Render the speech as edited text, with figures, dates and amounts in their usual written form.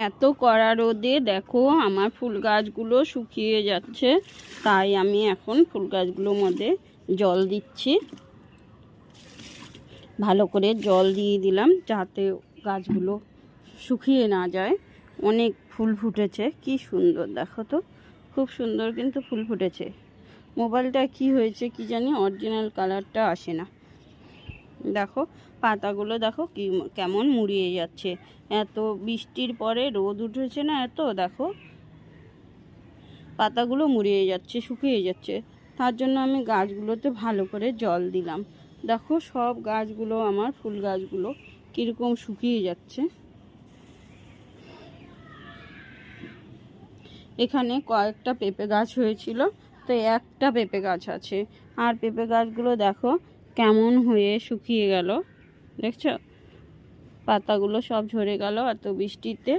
এত কড়া রোদে দেখো আমার ফুল গাছগুলো শুকিয়ে যাচ্ছে, তাই আমি এখন ফুল গাছগুলোর মধ্যে জল দিচ্ছি। ভালো করে জল দিয়ে দিলাম যাতে গাছগুলো শুকিয়ে না যায়। অনেক ফুল ফুটেছে, কি সুন্দর দেখো তো, খুব সুন্দর কিন্তু ফুল ফুটেছে। মোবাইলটা কি হয়েছে কি জানি, অরিজিনাল কালারটা আসে না। দেখো পাতাগুলো দেখো কি কেমন মুড়িয়ে যাচ্ছে, এত বৃষ্টির পরে রোদ উঠেছে না, এত দেখো পাতাগুলো মুড়িয়ে যাচ্ছে, শুকিয়ে যাচ্ছে। তার জন্য আমি গাছগুলোতে ভালো করে জল দিলাম। দেখো সব গাছগুলো আমার ফুল গাছগুলো কীরকম শুকিয়ে যাচ্ছে। এখানে কয়েকটা পেঁপে গাছ হয়েছিল, তো একটা পেঁপে গাছ আছে। আর পেঁপে গাছগুলো দেখো কেমন হয়ে শুকিয়ে গেল, দেখছো পাতাগুলো সব ঝরে গেল এত বৃষ্টিতে।